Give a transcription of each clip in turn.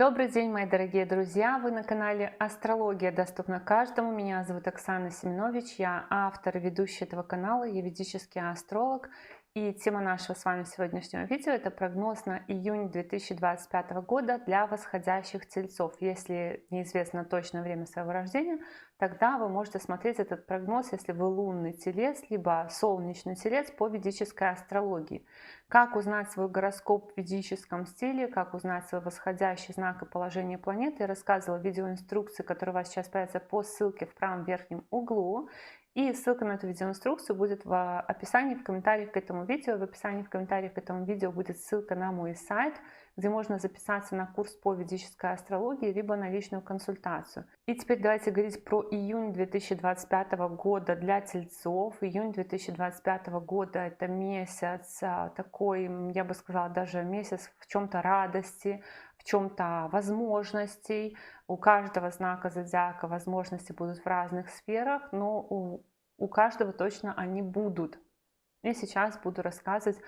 Добрый день, мои дорогие друзья! Вы на канале Астрология доступна каждому. Меня зовут Оксана Семенович, я автор и ведущая этого канала, я ведический астролог. И тема нашего с вами сегодняшнего видео — это прогноз на июнь 2025 года для восходящих тельцов. Если неизвестно точное время своего рождения, тогда вы можете смотреть этот прогноз, если вы лунный телец, либо солнечный телец по ведической астрологии. Как узнать свой гороскоп в ведическом стиле, как узнать свой восходящий знак и положение планеты, я рассказывала в видеоинструкции, которая у вас сейчас появится по ссылке в правом верхнем углу. И ссылка на эту видеоинструкцию будет в описании, в комментариях к этому видео. В описании, в комментариях к этому видео будет ссылка на мой сайт, где можно записаться на курс по ведической астрологии, либо на личную консультацию. И теперь давайте говорить про июнь 2025 года для тельцов. Июнь 2025 года — это месяц такой, я бы сказала, даже месяц в чем-то радости, в чем-то возможностей. У каждого знака зодиака возможности будут в разных сферах, но у каждого точно они будут. И сейчас буду рассказывать,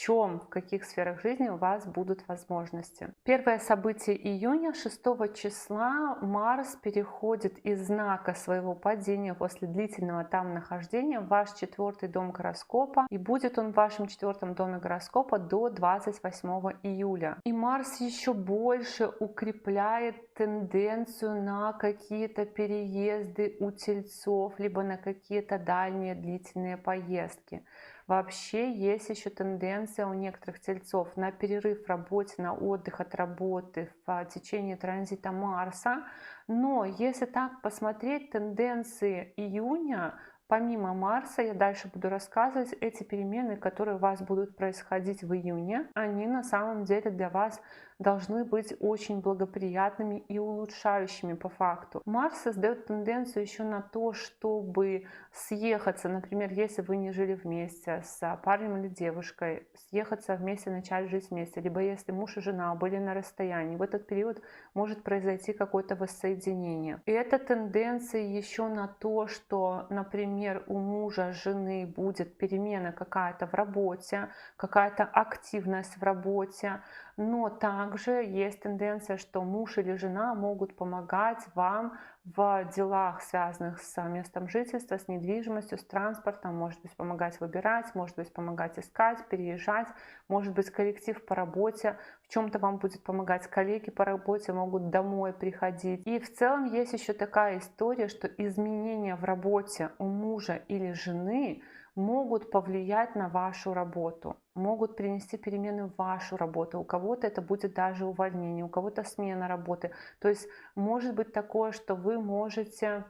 в каких сферах жизни у вас будут возможности. Первое событие июня, 6 числа, Марс переходит из знака своего падения после длительного там нахождения в ваш 4-й дом гороскопа. И будет он в вашем 4-м доме гороскопа до 28 июля. И Марс еще больше укрепляет тенденцию на какие-то переезды у тельцов, либо на какие-то дальние длительные поездки. Вообще есть еще тенденция у некоторых тельцов на перерыв в работе, на отдых от работы в течение транзита Марса. Но если так посмотреть, тенденции июня, помимо Марса, я дальше буду рассказывать, эти перемены, которые у вас будут происходить в июне, они на самом деле для вас должны быть очень благоприятными и улучшающими по факту. Марс создает тенденцию еще на то, чтобы съехаться, например, если вы не жили вместе с парнем или девушкой, съехаться вместе, начать жить вместе, либо если муж и жена были на расстоянии, в этот период может произойти какое-то воссоединение. И эта тенденция еще на то, что, например, у мужа, жены будет перемена какая-то в работе, какая-то активность в работе, но также есть тенденция, что муж или жена могут помогать вам в делах, связанных с местом жительства, с недвижимостью, с транспортом, может быть, помогать выбирать, может быть, помогать искать, переезжать, может быть, коллектив по работе, в чем-то вам будет помогать коллеги по работе, могут домой приходить. И в целом есть еще такая история, что изменения в работе у мужа или жены могут повлиять на вашу работу, могут принести перемены в вашу работу. У кого-то это будет даже увольнение, у кого-то смена работы. То есть может быть такое, что вы можете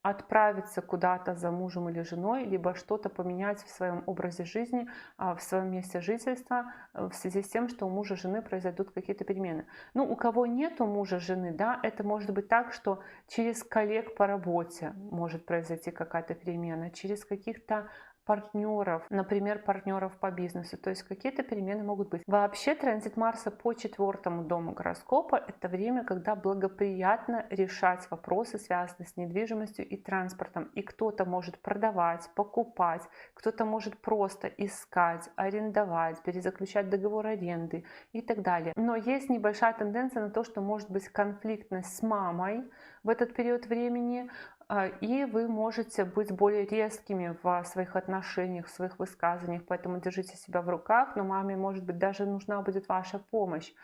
отправиться куда-то за мужем или женой, либо что-то поменять в своем образе жизни, в своем месте жительства в связи с тем, что у мужа и жены произойдут какие-то перемены. Ну, у кого нету мужа, жены, да, это может быть так, что через коллег по работе может произойти какая-то перемена, через каких-то партнеров, например, партнеров по бизнесу, то есть какие-то перемены могут быть. Вообще транзит Марса по 4-му дому гороскопа — это время, когда благоприятно решать вопросы, связанные с недвижимостью и транспортом. И кто-то может продавать, покупать, кто-то может просто искать, арендовать, перезаключать договор аренды и так далее. Но есть небольшая тенденция на то, что может быть конфликтность с мамой в этот период времени, и вы можете быть более резкими в своих отношениях, в своих высказываниях, поэтому держите себя в руках, но маме, может быть, даже нужна будет ваша помощь.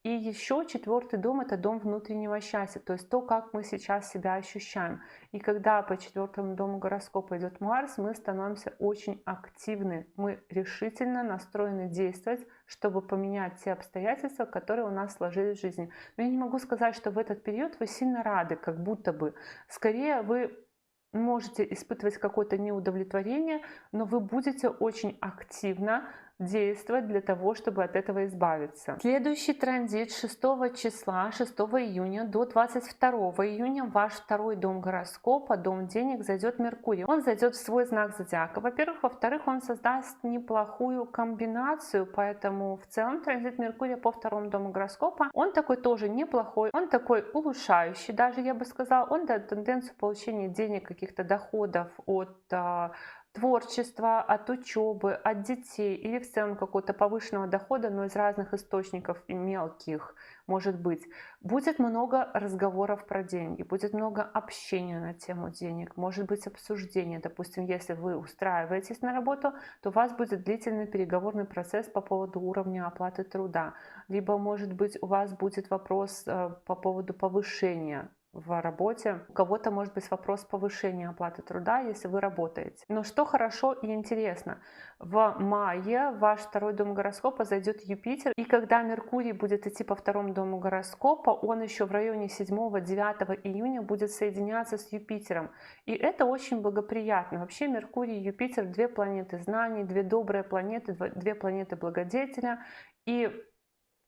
И еще 4-й дом — это дом внутреннего счастья, то есть то, как мы сейчас себя ощущаем. И когда по 4-му дому гороскопа идет Марс, мы становимся очень активны, мы решительно настроены действовать, чтобы поменять те обстоятельства, которые у нас сложились в жизни. Но я не могу сказать, что в этот период вы сильно рады, как будто бы. Скорее, вы можете испытывать какое-то неудовлетворение, но вы будете очень активно действовать для того, чтобы от этого избавиться. Следующий транзит 6 числа, 6 июня до 22 июня в ваш 2-й дом гороскопа, дом денег, зайдет Меркурий. Он зайдет в свой знак зодиака, во-первых. Во-вторых, он создаст неплохую комбинацию, поэтому в целом транзит Меркурия по 2-му дому гороскопа, он такой тоже неплохой, он такой улучшающий, даже я бы сказала, он дает тенденцию получения денег, каких-то доходов от творчества, от учебы, от детей или в целом какого-то повышенного дохода, но из разных источников и мелких. может быть. Будет много разговоров про деньги, будет много общения на тему денег, может быть обсуждение. Допустим, если вы устраиваетесь на работу, то у вас будет длительный переговорный процесс по поводу уровня оплаты труда. Либо, может быть, у вас будет вопрос по поводу повышения в работе. У кого-то может быть вопрос повышения оплаты труда, если вы работаете. Но что хорошо и интересно, в мае в ваш второй дом гороскопа зайдет Юпитер, и когда Меркурий будет идти по второму дому гороскопа, он еще в районе 7-9 июня будет соединяться с Юпитером. И это очень благоприятно. Вообще Меркурий и Юпитер — две планеты знаний, две добрые планеты, две планеты благодетеля. И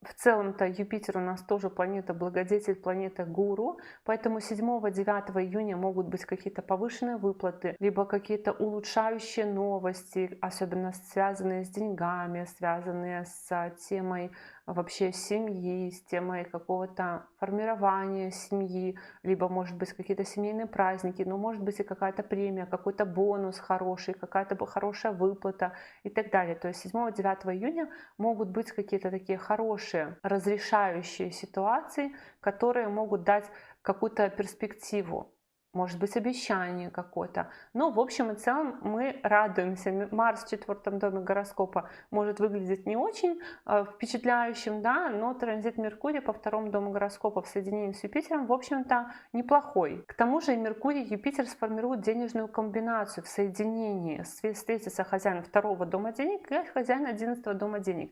в целом-то Юпитер у нас тоже планета-благодетель, планета-гуру, поэтому 7-9 июня могут быть какие-то повышенные выплаты, либо какие-то улучшающие новости, особенно связанные с деньгами, связанные с темой вообще семьи, с темой какого-то формирования семьи, либо, может быть, какие-то семейные праздники, но может быть и какая-то премия, какой-то бонус хороший, какая-то хорошая выплата и так далее. То есть 7-9 июня могут быть какие-то такие хорошие, разрешающие ситуации, которые могут дать какую-то перспективу. Может быть, обещание какое-то. Но в общем и целом мы радуемся. Марс в 4 доме гороскопа может выглядеть не очень впечатляющим, да, но транзит Меркурия по 2 дому гороскопа в соединении с Юпитером, в общем-то, неплохой. К тому же и Меркурий и Юпитер сформируют денежную комбинацию в соединении. Встретится хозяин 2 дома денег и хозяин 11 дома денег.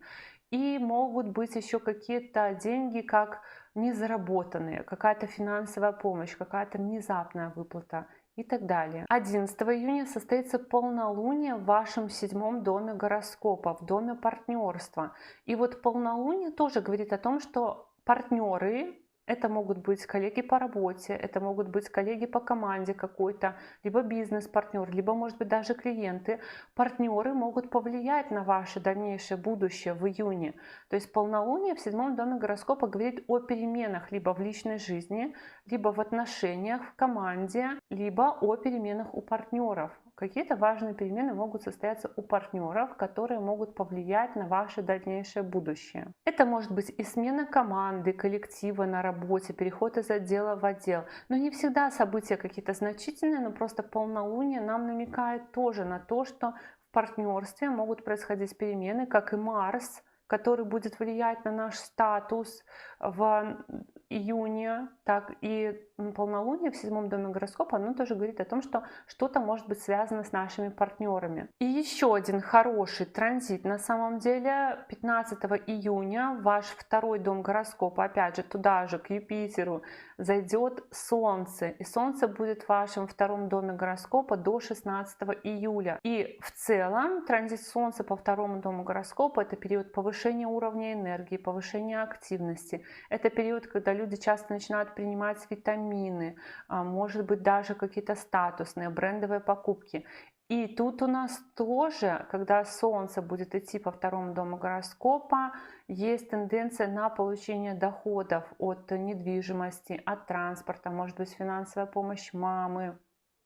И могут быть еще какие-то деньги, как незаработанные, какая-то финансовая помощь, какая-то внезапная выплата и так далее. 11 июня состоится полнолуние в вашем 7 доме гороскопа, в доме партнерства. И вот полнолуние тоже говорит о том, что партнеры, это могут быть коллеги по работе, это могут быть коллеги по команде какой-то, либо бизнес-партнер, либо, может быть, даже клиенты. Партнеры могут повлиять на ваше дальнейшее будущее в июне. То есть полнолуние в 7 доме гороскопа говорит о переменах либо в личной жизни, либо в отношениях в команде, либо о переменах у партнеров. Какие-то важные перемены могут состояться у партнеров, которые могут повлиять на ваше дальнейшее будущее. Это может быть и смена команды, коллектива на работе, переход из отдела в отдел. Но не всегда события какие-то значительные, но просто полнолуние нам намекает тоже на то, что в партнерстве могут происходить перемены, как и Марс, который будет влиять на наш статус в июне, так и полнолуние в 7 доме гороскопа, оно тоже говорит о том, что что-то может быть связано с нашими партнерами. И еще один хороший транзит на самом деле 15 июня ваш 2 дом гороскопа, опять же туда же к Юпитеру, зайдет Солнце, и Солнце будет в вашем 2 доме гороскопа до 16 июля. И в целом транзит Солнца по 2 дому гороскопа — это период повышения уровня энергии, повышения активности. Это период, когда люди часто начинают принимать витамины, может быть даже какие-то статусные брендовые покупки. И тут у нас тоже, когда Солнце будет идти по 2 дому гороскопа, есть тенденция на получение доходов от недвижимости, от транспорта, может быть финансовая помощь мамы,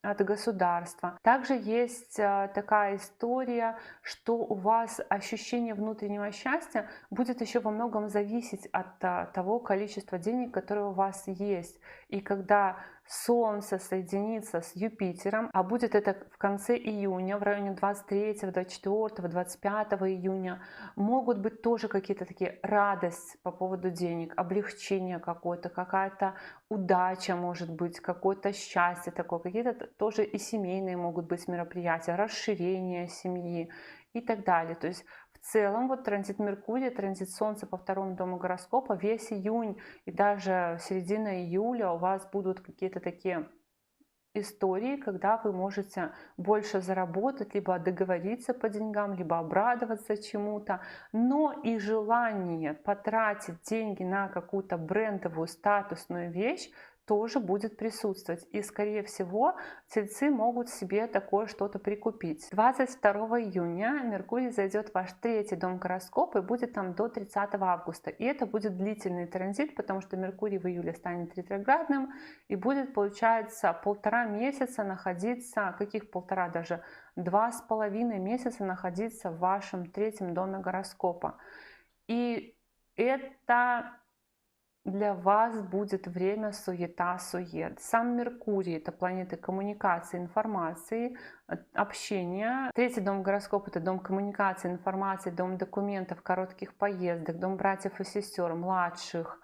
от государства. Также есть такая история, что у вас ощущение внутреннего счастья будет еще во многом зависеть от того количества денег, которые у вас есть. И когда Солнце соединится с Юпитером, а будет это в конце июня, в районе 23, 24, 25 июня, могут быть тоже какие-то такие радости по поводу денег, облегчение какое-то, какая-то удача может быть, какое-то счастье такое, какие-то тоже и семейные могут быть мероприятия, расширение семьи и так далее. То есть в целом вот транзит Меркурия, транзит Солнца по 2 дому гороскопа весь июнь и даже середина июля у вас будут какие-то такие истории, когда вы можете больше заработать, либо договориться по деньгам, либо обрадоваться чему-то, но и желание потратить деньги на какую-то брендовую статусную вещь тоже будет присутствовать. И, скорее всего, тельцы могут себе такое что-то прикупить. 22 июня Меркурий зайдет в ваш 3 дом гороскопа и будет там до 30 августа. И это будет длительный транзит, потому что Меркурий в июле станет ретроградным и будет, получается, 1,5 месяца находиться, каких 1,5 даже, 2,5 месяца находиться в вашем 3 доме гороскопа. И это для вас будет время суета-сует. Сам Меркурий — это планета коммуникации, информации, общения. Третий дом гороскопа — это дом коммуникации, информации, дом документов, коротких поездок, дом братьев и сестер, младших,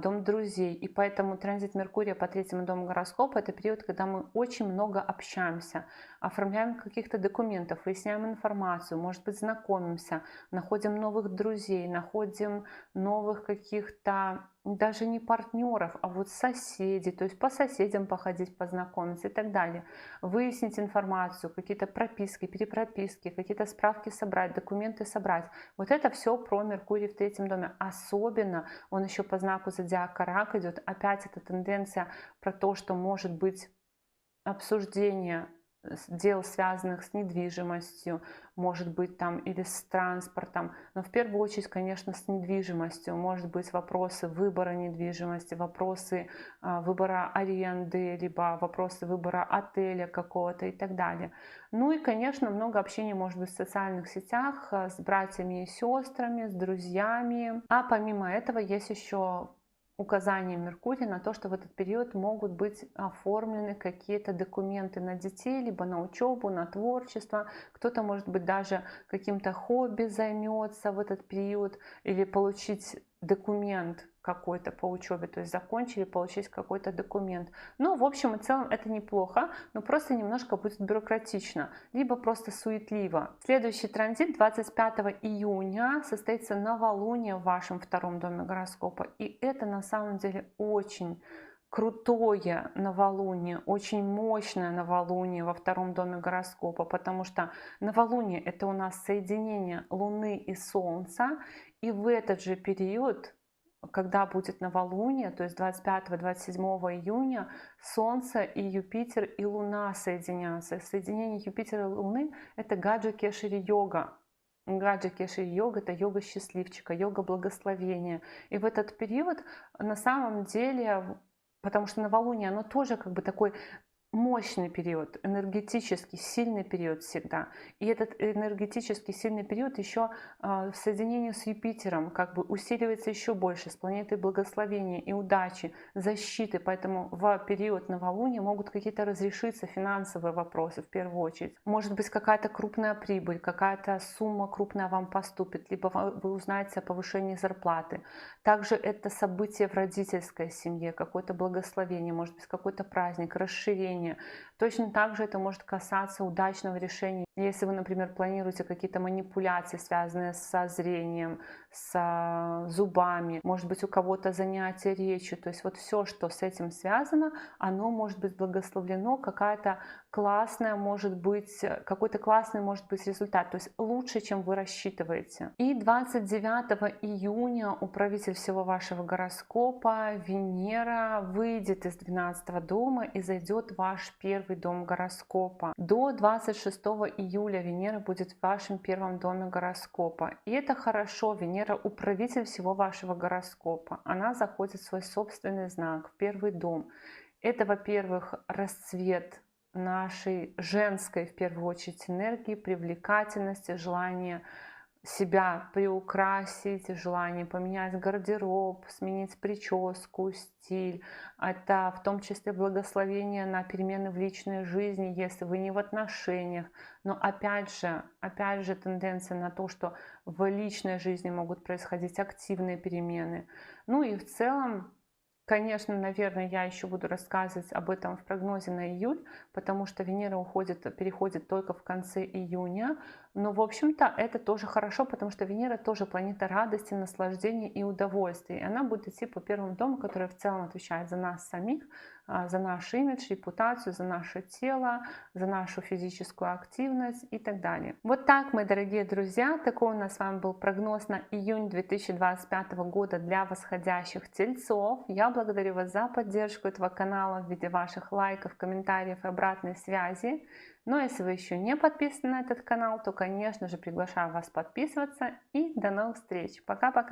дом друзей. И поэтому транзит Меркурия по третьему дому гороскопа — это период, когда мы очень много общаемся, оформляем каких-то документов, выясняем информацию, может быть, знакомимся, находим новых друзей, находим новых каких-то даже не партнеров, а вот соседей, то есть по соседям походить, познакомиться и так далее. Выяснить информацию, какие-то прописки, перепрописки, какие-то справки собрать, документы собрать. Вот это все про Меркурий в третьем доме. Особенно он еще по знаку зодиака Рак идет. Опять эта тенденция про то, что может быть обсуждение дел, связанных с недвижимостью, может быть, там или с транспортом, но в первую очередь, конечно, с недвижимостью. Может быть, вопросы выбора недвижимости, вопросы выбора аренды, либо вопросы выбора отеля какого-то и так далее. Ну и, конечно, много общения может быть в социальных сетях с братьями и сестрами, с друзьями. А помимо этого есть еще указание Меркурия на то, что в этот период могут быть оформлены какие-то документы на детей, либо на учебу, на творчество. Кто-то, может быть, даже каким-то хобби займется в этот период, или получить документ какой-то по учебе, то есть закончили, получить какой-то документ. Ну, в общем и целом это неплохо, но просто немножко будет бюрократично, либо просто суетливо. Следующий транзит 25 июня состоится новолуние в вашем втором доме гороскопа, и это на самом деле очень крутое новолуние, очень мощное новолуние во втором доме гороскопа, потому что новолуние — это у нас соединение Луны и Солнца, и в этот же период, когда будет новолуние, то есть 25-27 июня, Солнце и Юпитер и Луна соединятся. Соединение Юпитера и Луны — это гаджа кешери йога. Гаджа кешери йога — это йога счастливчика, йога благословения. И в этот период на самом деле, потому что новолуние, оно тоже как бы такой мощный период, энергетический, сильный период всегда. И этот энергетический сильный период еще в соединении с Юпитером как бы усиливается еще больше, с планетой благословения и удачи, защиты. Поэтому в период новолуния могут какие-то разрешиться финансовые вопросы в первую очередь. Может быть, какая-то крупная прибыль, какая-то сумма крупная вам поступит, либо вы узнаете о повышении зарплаты. Также это событие в родительской семье, какое-то благословение, может быть, какой-то праздник, расширение. Точно так же это может касаться удачного решения. Если вы, например, планируете какие-то манипуляции, связанные со зрением, с зубами, может быть, у кого-то занятие речью, то есть вот все, что с этим связано, оно может быть благословлено, какая-то классная может быть, какой-то классный может быть результат, то есть лучше, чем вы рассчитываете. И 29 июня управитель всего вашего гороскопа Венера выйдет из 12 дома и зайдет в ваш первый дом гороскопа. До 26 июля Венера будет в вашем первом доме гороскопа. И это хорошо, Венера управитель всего вашего гороскопа. Она заходит в свой собственный знак, в первый дом. Это, во-первых, расцвет нашей женской, в первую очередь, энергии, привлекательности, желания себя приукрасить, желание поменять гардероб, сменить прическу, стиль. Это в том числе благословение на перемены в личной жизни, если вы не в отношениях. Но опять же тенденция на то, что в личной жизни могут происходить активные перемены. Ну и в целом, конечно, наверное, я еще буду рассказывать об этом в прогнозе на июль, потому что Венера переходит только в конце июня. Но, в общем-то, это тоже хорошо, потому что Венера тоже планета радости, наслаждения и удовольствия. И она будет идти по первому дому, который в целом отвечает за нас самих, за наш имидж, репутацию, за наше тело, за нашу физическую активность и так далее. Вот так, мои дорогие друзья, такой у нас с вами был прогноз на июнь 2025 года для восходящих тельцов. Я благодарю вас за поддержку этого канала в виде ваших лайков, комментариев и обратной связи. Но если вы еще не подписаны на этот канал, то, конечно же, приглашаю вас подписываться. И до новых встреч. Пока-пока.